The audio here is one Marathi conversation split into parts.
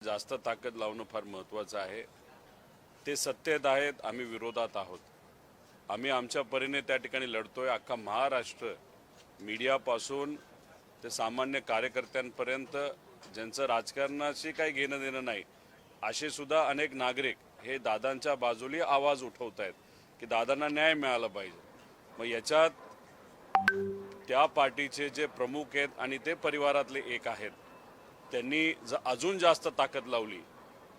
जास्त ताकद लावणं फार महत्त्वाचं आहे। ते सत्तेत आहेत, आम्ही विरोधात आहोत। आम्ही आमच्या परीने त्या ठिकाणी लढतोय। अख्खा महाराष्ट्र मीडियापासून ते सामान्य कार्यकर्त्यांपर्यंत ज्यांचं राजकारणाशी काही घेणं देणं नाही असे सुद्धा अनेक नागरिक हे दादांच्या बाजूने आवाज उठवत आहेत की दादांना न्याय मिळाला पाहिजे। मग याच्यात त्या पार्टीचे जे प्रमुख आहेत आणि ते परिवारातले एक आहेत, त्यांनी अजून जास्त ताकद लावली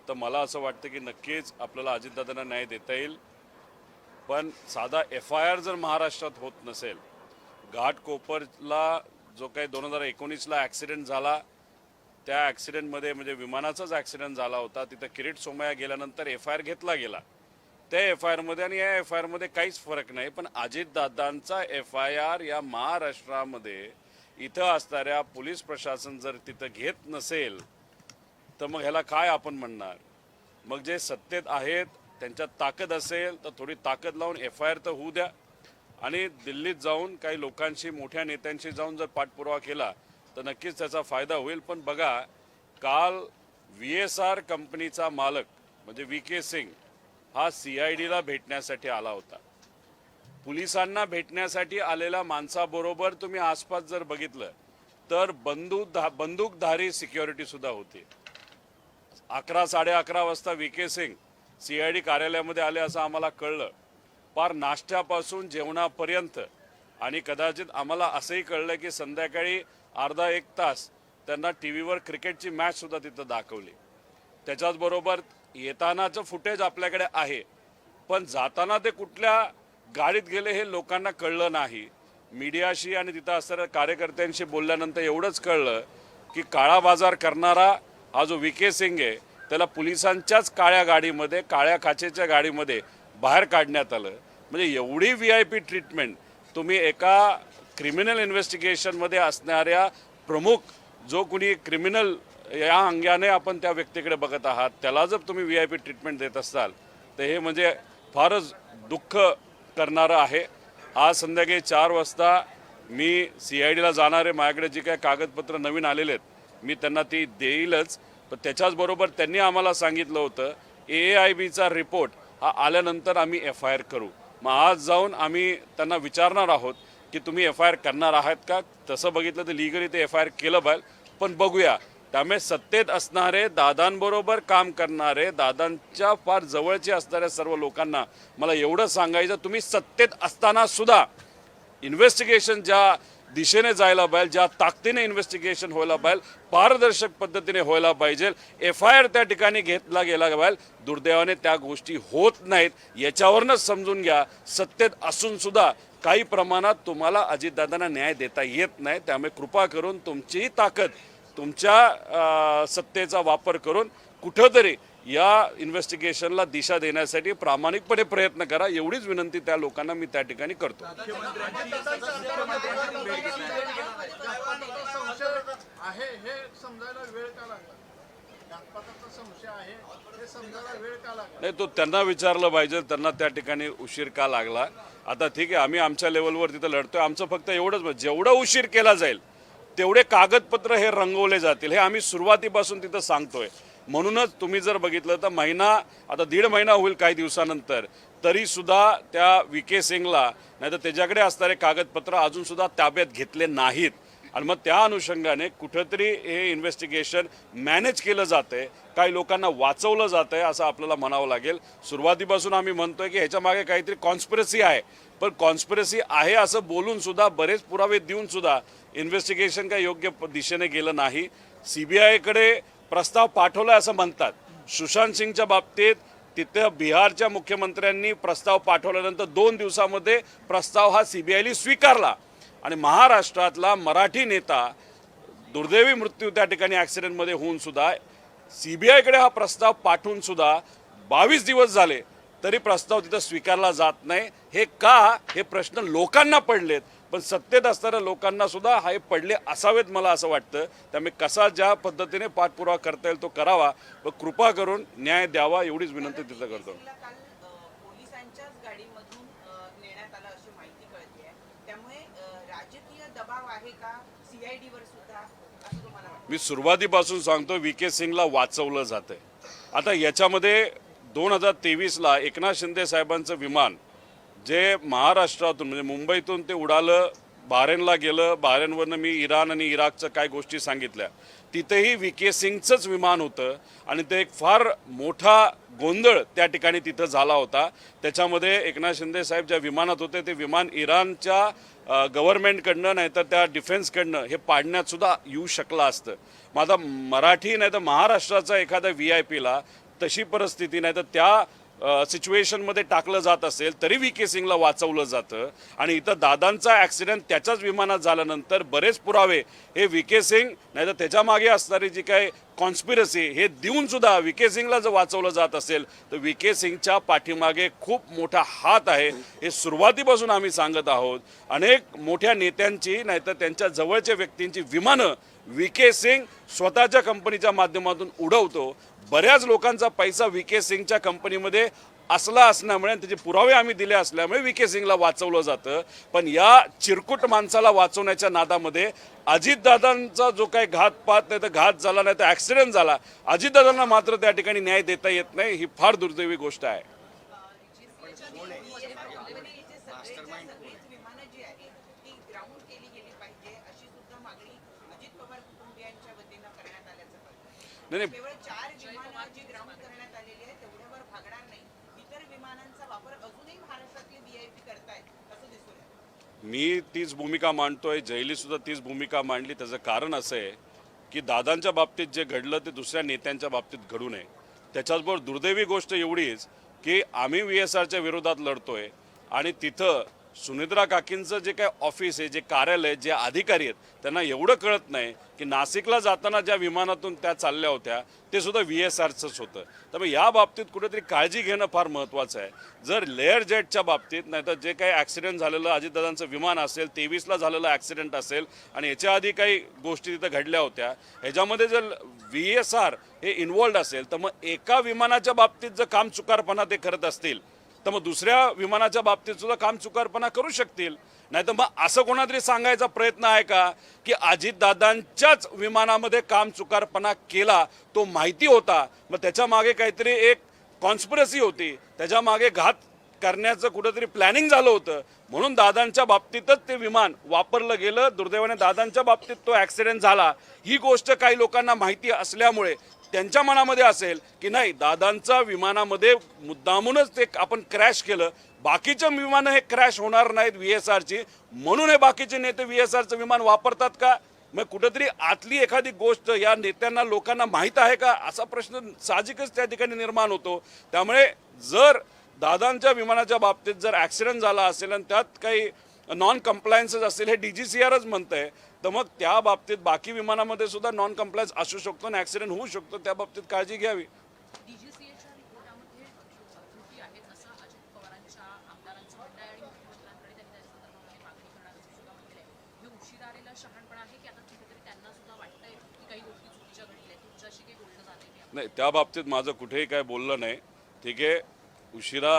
तर मला असं वाटतं की नक्कीच आपल्याला अजितदादांना न्याय देता येईल। पण साधा FIR जर महाराष्ट्रात होत नसेल, घाटकोपरला जो काही 2019ला ॲक्सिडेंट झाला त्या ॲक्सिडेंटमध्ये म्हणजे विमानाचाच ॲक्सिडेंट झाला होता, तिथं किरीट सोमय्या गेल्यानंतर FIR घेतला गेला। त्या FIRमध्ये आणि या FIRमध्ये काहीच फरक नाही। पण अजितदादांचा FIR या महाराष्ट्रामध्ये इथं असणाऱ्या पोलीस प्रशासन जर तिथं घेत नसेल तर मग ह्याला काय आपण म्हणणार। मग जे सत्तेत आहेत त्यांच्यात ताकद असेल तर थोडी ताकद लावून FIR तर होऊ द्या आणि दिल्लीत जाऊन काही लोकांशी मोठ्या नेत्यांशी जाऊन जर पाठपुरावा केला तर नक्कीच त्याचा फायदा होईल। पण बघा, काल VSR कंपनीचा मालक म्हणजे VK सिंग हा CIDला भेटण्यासाठी आला होता। पोलिसांना भेटण्यासाठी आलेल्या माणसाबरोबर तुम्ही आसपास जर बघितलं तर बंदूकधारी सिक्युरिटी सुद्धा होती। 11 11:30 वाजता VK सिंग CID कार्यालयामध्ये आले असं आम्हाला कळलं। पार नाश्त्यापासून जेवणापर्यंत आणि कदाचित आम्हाला असंही कळलं की संध्याकाळी अर्धा एक तास त्यांना टीव्हीवर क्रिकेटची मॅच सुद्धा तिथं दाखवली। त्याच्याचबरोबर येतानाचं फुटेज आपल्याकडे आहे, पण जाताना ते कुठल्या गाडीत गेले हे लोकांना कळलं नाही। मीडियाशी आणि तिथं असणाऱ्या कार्यकर्त्यांशी बोलल्यानंतर एवढंच कळलं की काळा बाजार करणारा हा जो VK सिंग आहे त्याला पोलिसांच्याच काळ्या गाडीमध्ये, काळ्या काचेच्या गाडीमध्ये बाहेर काढण्यात आलं। म्हणजे एवढी VIP ट्रीटमेंट तुम्ही एका क्रिमिनल इन्व्हेस्टिगेशनमध्ये असणाऱ्या प्रमुख जो कोणी क्रिमिनल या अंगाने आपण त्या व्यक्तीकडे बघत आहात त्याला जर तुम्ही VIP ट्रीटमेंट देत असाल तर हे म्हणजे फारच दुःख करणारं आहे। आज संध्याकाळी 4 वाजता मी CIDला जाणार आहे। माझ्याकडे जी काही कागदपत्र नवीन आलेले आहेत मी त्यांना ती देईलच। पण त्याच्याचबरोबर त्यांनी आम्हाला सांगितलं होतं AIBचा रिपोर्ट हा आल्यानंतर आम्ही FIR करू। मग आज जाऊन आम्ही त्यांना विचारणार आहोत की तुम्ही FIR करणार आहात का। तसं बघितलं तर लीगली ते FIR केलं पाहिजे, पण बघूया। त्यामुळे सत्तेत असणारे, दादांबरोबर काम करणारे, दादांच्या फार जवळचे असणाऱ्या सर्व लोकांना मला एवढं सांगायचं, तुम्ही सत्तेत असताना सुद्धा इन्व्हेस्टिगेशन ज्या दिशेने जायला पाहिजे, ज्या ताकदीने इन्व्हेस्टिगेशन व्हायला पाहिजे, पारदर्शक पद्धतीने व्हायला पाहिजे, FIR त्या ठिकाणी घेतला गेला पाहिजे, दुर्दैवाने त्या गोष्टी होत नाहीत। याच्यावरनंच समजून घ्या सत्तेत असून सुद्धा काही प्रमाणात तुम्हाला अजितदादांना न्याय देता येत नाही। त्यामुळे कृपा करून तुमचीही ताकद, तुमच्या सत्तेचा वापर करून कुठंतरी या इन्व्हेस्टिगेशनला दिशा देण्यासाठी प्रामाणिकपणे प्रयत्न करा, एवढीच विनंती त्या लोकांना मी त्या ठिकाणी करतो। नाही, तो त्यांना विचारलं पाहिजे, त्यांना त्या ठिकाणी उशीर का लागला। आता ठीक आहे, आम्ही आमच्या लेवलवर तिथं लढतोय। आमचं फक्त एवढंच, जेवढा उशीर केला जाईल तेवढे कागदपत्र हे रंगवले जातील, हे आम्ही सुरुवातीपासून तिथं सांगतोय। म्हणूनच तुम्ही जर बघितलं तर महिना, आता 1.5 महिना होईल काही दिवसानंतर, तरी सुद्धा त्या VK सिंगला नाही तर त्याच्याकडे असणारे कागदपत्र अजून सुद्धा ताब्यात घेतले नाहीत। आणि मग त्या अनुषंगाने कुठंतरी हे इन्व्हेस्टिगेशन मॅनेज केलं जातंय, काही लोकांना वाचवलं जातंय असं आपल्याला म्हणावं लागेल। सुरुवातीपासून आम्ही म्हणतोय की ह्याच्या मागे काहीतरी कॉन्स्पिरसी आहे, पण कॉन्स्पिरसी आहे असं बोलून सुद्धा, बरेच पुरावे देऊन सुद्धा इन्व्हेस्टिगेशन काही योग्य दिशेने गेलं नाही। CBIकडे प्रस्ताव पाठवला असं म्हणतात। सुशांत सिंगच्या बाबतीत तिथे बिहारच्या मुख्यमंत्र्यांनी प्रस्ताव पाठवल्यानंतर 2 दिवसामध्ये प्रस्ताव हा CBIने स्वीकारला आणि महाराष्ट्रातला मराठी नेता दुर्दैवी मृत्यू त्या ठिकाणी ॲक्सिडेंटमध्ये होऊन सुद्धा CBIकडे हा प्रस्ताव पाठवून सुद्धा 22 दिवस झाले तरी प्रस्ताव तिथं स्वीकारला जात नाही। हे का, हे प्रश्न लोकांना पडलेत, पण सत्तेत असणाऱ्या लोकांना सुद्धा हे पडले असावेत मला असं वाटतं। त्यामुळे कसा ज्या पद्धतीने पाठपुरावा करता येईल तो करावा व कृपा करून न्याय द्यावा एवढीच विनंती तिथं करतो। पोलिसांच्याच गाडीमधून नेण्यात आलं अशी माहिती कळते, त्यामुळे राजकीय दबाव आहे का CIDवर सुद्धा असं तुम्हाला वाटतं? मी सुरुवातीपासून सांगतो VK सिंगला वाचवलं जातंय. आता याच्यामध्ये 2023ला एकनाथ शिंदे साहेबांचं विमान जे महाराष्ट्रातून म्हणजे मुंबईतून ते उडालं, बहारेनला गेलं, बहारेनवरनं मी इराण आणि इराकच्या काय गोष्टी सांगितल्या, तिथेही VK सिंगचंच विमान होतं आणि ते एक फार मोठा गोंधळ त्या ठिकाणी तिथं झाला होता. त्याच्यामध्ये एकनाथ शिंदे साहेब ज्या विमानात होते ते विमान इराणच्या गव्हर्नमेंटकडनं नाही तर त्या डिफेन्सकडनं हे पाडण्यात सुद्धा येऊ शकलं असतं. माझा मराठी नाही तर महाराष्ट्राचा एखादा VIPला तशी परिस्थिती नाही तर त्या सिच्युएशनमध्ये टाकलं जात असेल तरी VK सिंगला वाचवलं जातं. आणि इथं दादांचा ॲक्सिडेंट त्याच्याच विमानात झाल्यानंतर बरेच पुरावे हे VK सिंग नाही तर त्याच्या मागे असणारी जी काय कॉन्स्पिरसी हे देऊन सुद्धा VK सिंगला जर वाचवलं जात असेल तर VK सिंगच्या पाठीमागे खूप मोठा हात आहे. हे सुरुवातीपासून आम्ही सांगत आहोत. अनेक मोठ्या नेत्यांची नाही तर त्यांच्या जवळच्या व्यक्तींची विमानं VK सिंग स्वतःच्या कंपनीच्या माध्यमातून उडवतो. बऱ्याच लोकांचा पैसा VK सिंगच्या कंपनीमध्ये असला असल्यामुळे त्याचे पुरावे आम्ही दिले असल्यामुळे VK सिंगला वाचवलं जातं. पण या चिरकुट माणसाला वाचवण्याच्या नादामध्ये अजितदादांचा जो काही घातपात नाही तर घात झाला नाही तर ॲक्सिडेंट झाला, अजितदादांना मात्र त्या ठिकाणी न्याय देता येत नाही. ही फार दुर्दैवी गोष्ट आहे. विमानं जी आहे ती ग्राउंड केली गेली पाहिजे अशी सुद्धा मागणी अजित पवार कुटुंबियांच्या वतीनं करण्यात आल्याचं कळतं. नाही केवळ 4 विमानं जी ग्राउंड करण्यात आलेली आहे तेवढ्यावर भागणार नाही. इतर विमानांचा वापर अजूनही महाराष्ट्रातले VIP करतायत असं दिसून येतं. मी तीच भूमिका मांडतोय, जयली सुद्धा तीच भूमिका मांडली. त्याचं कारण असं आहे की दादांच्या बाबतीत जे घडलं ते दुसऱ्या नेत्यांच्या बाबतीत घडू नये. त्याच्याचबरोबर दुर्दैवी गोष्ट एवढीच की आम्ही VSRच्या विरोधात लढतोय आणि तिथं सुनित्रा काकींचं जे काय ऑफिस आहे, जे कार्यालय, जे अधिकारी आहेत त्यांना एवढं कळत नाही की नाशिकला जाताना ज्या विमानातून त्या चालल्या होत्या ते सुद्धा VSRचंच होतं. त्यामुळे या बाबतीत कुठेतरी काळजी घेणं फार महत्त्वाचं आहे. जर लेअर जेटच्या बाबतीत नाही तर जे काही ॲक्सिडेंट झालेलं अजितदादांचं विमान असेल, 23ला झालेलं ॲक्सिडेंट असेल आणि याच्या आधी काही गोष्टी तिथं घडल्या होत्या, ह्याच्यामध्ये जर VSR हे इन्वॉल्ड असेल तर मग एका विमानाच्या बाबतीत जर काम चुकारपणा ते करत असतील तर मग दुसऱ्या विमानाच्या बाबतीत सुद्धा काम चुकारपणा करू शकतील. नाही तर मग असं कोणातरी सांगायचा प्रयत्न आहे का की अजितदादांच्याच विमानामध्ये काम चुकारपणा केला, तो माहिती होता, मग त्याच्या मागे काहीतरी एक कॉन्स्पिरसी होती, त्याच्या मागे घात करण्याचं कुठंतरी प्लॅनिंग झालं होतं म्हणून दादांच्या बाबतीतच ते विमान वापरलं गेलं. दुर्दैवाने दादांच्या बाबतीत तो ॲक्सिडेंट झाला. ही गोष्ट काही लोकांना माहिती असल्यामुळे त्यांच्या मनामध्ये असेल की नाही दादांच्या विमानामध्ये मुद्दामूनच ते आपण क्रॅश केलं, बाकीच्या विमानं हे क्रॅश होणार नाहीत VSRची म्हणून हे बाकीचे नेते VSRचं विमान वापरतात का? मग कुठंतरी आतली एखादी गोष्ट या नेत्यांना लोकांना माहीत आहे का असा प्रश्न साहजिकच त्या ठिकाणी निर्माण होतो. त्यामुळे जर दादांच्या विमानाच्या बाबतीत जर ॲक्सिडेंट झाला असेल आणि त्यात काही नॉन कम्प्लायन्सेस असतील हे DGCRच म्हणतंय तर मग त्या बाबतीत बाकी विमानामध्ये सुद्धा नॉन कम्प्लायन्स असू शकतो आणि ॲक्सिडेंट होऊ शकतो. त्या बाबतीत काळजी घ्यावी. DGCAच्या रिपोर्टामध्ये त्रुटी आहेत असं अजित पवारांच्या आमदारांचं म्हणणं आहे आणि मुख्यमंत्र्यांकडे त्यांनी त्या संदर्भामध्ये मागणी करणार असं सुद्धा म्हटलंय. हे उशिरा आलेलं शहाणपण आहे की आता कुठेतरी त्यांना सुद्धा वाटतंय की काही गोष्टी चुकीच्या घडल्या आहेत. तुमच्याशी काही बोलणं झालंय? नाही, त्या बाबतीत माझं कुठेही काय बोललं नाही. ठीक आहे, उशिरा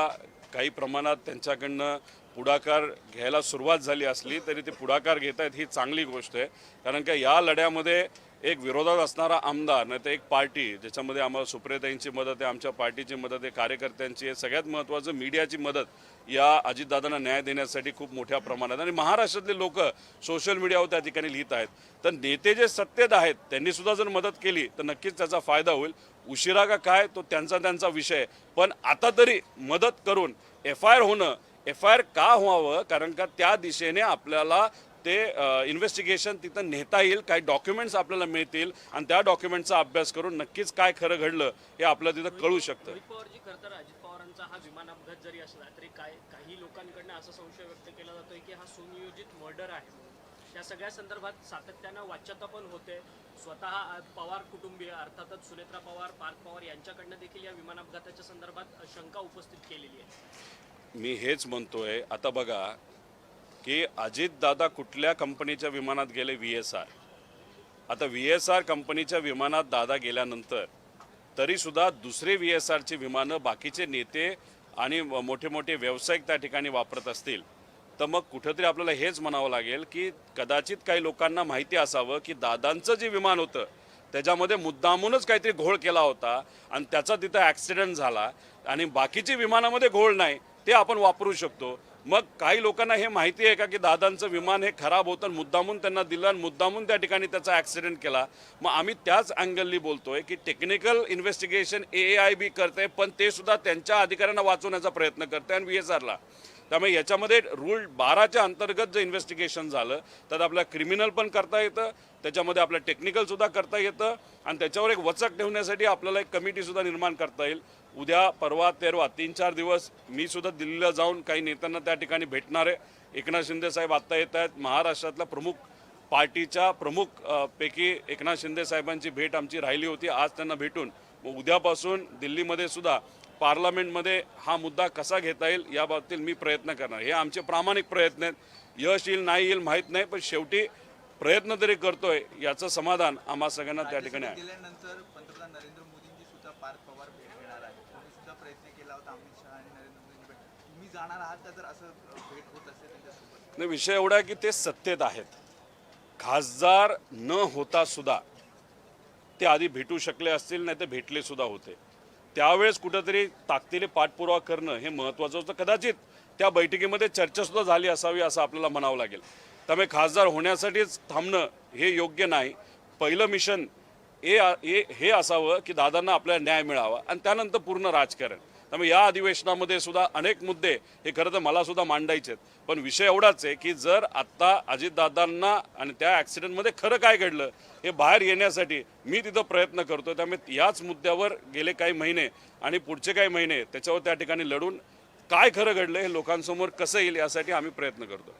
काही प्रमाणात त्यांच्याकडनं पुढाकार घ्यायला सुरुवात झाली असली तरी ते पुढाकार घेत आहेत ही चांगली गोष्ट आहे. कारण का या लढ्यामध्ये एक विरोधात असणारा आमदार नाही तर एक पार्टी ज्याच्यामध्ये आम्हाला सुप्रियाताईंची मदत आहे, आमच्या पार्टीची मदत आहे, कार्यकर्त्यांची आहे, सगळ्यात महत्त्वाचं मीडियाची मदत या अजितदादांना न्याय देण्यासाठी खूप मोठ्या प्रमाणात आणि महाराष्ट्रातले लोक सोशल मीडियावर त्या ठिकाणी लिहित आहेत. तर नेते जे सत्तेत आहेत त्यांनी सुद्धा जर मदत केली तर नक्कीच त्याचा फायदा होईल. उशिरा का काय तो त्यांचा विषय, पण आता तरी मदत करून FIR होणं, FIR का व्हावं कारण का त्या दिशेने आपल्याला ते इन्व्हेस्टिगेशन तिथं नेता येईल, काही डॉक्युमेंट्स आपल्याला मिळतील आणि त्या डॉक्युमेंटचा अभ्यास करून नक्कीच काय खरं घडलं हे आपल्याला तिथं कळू शकतं. रोहित पवारजी खरं तर अजित पवारांचा हा विमान अपघात जरी असला तरी काही लोकांकडनं असा संशय व्यक्त केला जातोय की हा सुनियोजित मर्डर आहे. या सगळ्या संदर्भात सातत्यानं वाच्यता पण होते. स्वतः पवार कुटुंबीय अर्थातच सुनेत्रा पवार, पार्थ पवार यांच्याकडनं देखील या विमान अपघाताच्या संदर्भात शंका उपस्थित केलेली आहे. मी हेच म्हणतोय, आता बघा की अजितदादा कुठल्या कंपनीच्या विमानात गेले? VSR. आता VSR कंपनीच्या विमानात दादा गेल्यानंतर तरीसुद्धा दुसरे VSRची विमानं बाकीचे नेते आणि मोठे मोठे व्यावसायिक त्या ठिकाणी वापरत असतील तर मग कुठंतरी आपल्याला हेच म्हणावं लागेल की कदाचित काही लोकांना माहिती असावं की दादांचं जे विमान होतं त्याच्यामध्ये मुद्दामूनच काहीतरी घोळ केला होता आणि त्याचा तिथं ॲक्सिडेंट झाला आणि बाकीची विमानामध्ये घोळ नाही ते आपण वापरू शकतो. मग काही लोकांना हे माहिती आहे का की दादांचं विमान हे खराब होतं आणि मुद्दामून त्यांना दिलं आणि मुद्दामून त्या ठिकाणी त्याचा ॲक्सिडेंट केला. मग आम्ही त्याच अँगलनी बोलतोय की टेक्निकल इन्व्हेस्टिगेशन AAIB करते पण ते सुद्धा त्यांच्या अधिकाऱ्यांना वाचवण्याचा प्रयत्न करते आणि VSRला. त्यामुळे याच्यामध्ये रूल 12च्या अंतर्गत जर इन्व्हेस्टिगेशन झालं तर आपल्याला क्रिमिनल पण करता येतं, त्याच्यामध्ये आपलं टेक्निकलसुद्धा करता येतं आणि त्याच्यावर एक वचक ठेवण्यासाठी आपल्याला एक कमिटीसुद्धा निर्माण करता येईल. उद्या परवा तेरवा 3-4 दिवस मी सुद्धा दिल्लीला जाऊन काही नेत्यांना त्या ठिकाणी भेटणार आहे. एकनाथ शिंदे साहेब आत्ता येत आहेत. महाराष्ट्रातल्या प्रमुख पार्टीच्या प्रमुख पैकी एकनाथ शिंदे साहेबांची भेट आमची राहिली होती. आज त्यांना भेटून मग उद्यापासून दिल्लीमध्ये सुद्धा पार्लमेंटमध्ये हा मुद्दा कसा घेता येईल याबाबतीत मी प्रयत्न करणार. हे आमचे प्रामाणिक प्रयत्न आहेत. यश येईल नाही येईल माहीत नाही पण शेवटी प्रयत्न तरी करतोय याचं समाधान आम्हा सगळ्यांना त्या ठिकाणी आहे. गेल्यानंतर पंतप्रधान नरेंद्र मोदींची सुद्धा पार्थ पवार भेट घेणार आहे. तुम्ही सुद्धा प्रयत्न केला होता अमित शहा आणि नरेंद्र मोदींची भेट. तुम्ही जाणार आहात का जर असं भेट होत असेल त्यांच्यासोबत? नाही, विषय एवढा आहे की ते सत्तेत आहेत. खासदार न होता सुद्धा ते आधी भेटू शकले असतील नाही तर भेटले सुद्धा होते. त्यावेळेस कुठंतरी ताकदीने पाठपुरावा करणं हे महत्त्वाचं होतं. कदाचित त्या बैठकीमध्ये चर्चासुद्धा झाली असावी असं आपल्याला म्हणावं लागेल. त्यामुळे खासदार होण्यासाठीच थांबणं हे योग्य नाही. पहिलं मिशन हे असावं की दादांना आपल्याला न्याय मिळावा आणि त्यानंतर पूर्ण राजकारण. त्यामुळे या अधिवेशनामध्ये सुद्धा अनेक मुद्दे हे खरं तर मला सुद्धा मांडायचे आहेत. पण विषय एवढाच आहे की जर आत्ता अजितदादांना आणि त्या ॲक्सिडेंटमध्ये खरं काय घडलं हे बाहेर येण्यासाठी मी तिथं प्रयत्न करतो. त्यामुळे याच मुद्द्यावर गेले काही महिने आणि पुढचे काही महिने त्याच्यावर त्या ठिकाणी लढून काय खरं घडलं हे लोकांसमोर कसं येईल यासाठी आम्ही प्रयत्न करतो.